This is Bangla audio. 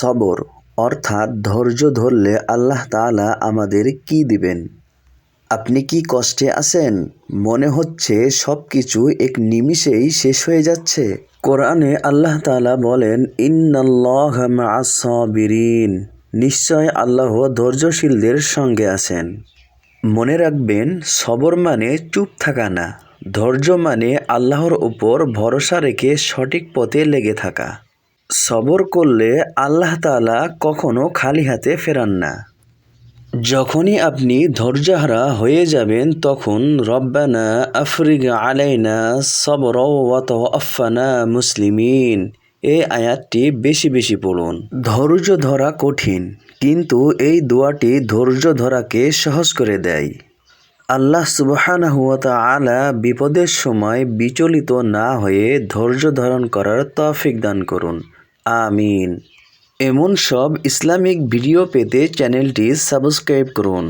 সবর অর্থাৎ ধৈর্য ধরলে আল্লাহ তাআলা আমাদের কি দিবেন। আপনি কি কষ্টে আছেন? মনে হচ্ছে সব কিছু এক নিমিষেই শেষ হয়ে যাচ্ছে। কোরআনে আল্লাহ তাআলা বলেন, ইন্নাল্লাহা মাআস সাবিরিন, নিশ্চয় আল্লাহ ধৈর্যশীলদের সঙ্গে আছেন। মনে রাখবেন, সবর মানে চুপ থাকা না, ধৈর্য মানে আল্লাহর উপর ভরসা রেখে সঠিক পথে লেগে থাকা। সবর করলে আল্লাহ তাআলা কখনো খালি হাতে ফেরান না। যখনই আপনি ধৈর্যহারা হয়ে যাবেন তখন রব্বানা আফরিগ আলাইনা সবরা ওয়া তাওয়াফানা মুসলিমিন, এই আয়াতটি বেশি বেশি পড়ুন। ধৈর্য ধরা কঠিন, কিন্তু এই দোয়াটি ধৈর্য ধরাকে সহজ করে দেয়। আল্লাহ সুবহানাহু ওয়া তাআলা বিপদের সময় বিচলিত না হয়ে ধৈর্য ধারণ করার তৌফিক দান করুন। আমিন। এমন সব ইসলামিক ভিডিও পেতে চ্যানেলটি সাবস্ক্রাইব করুন।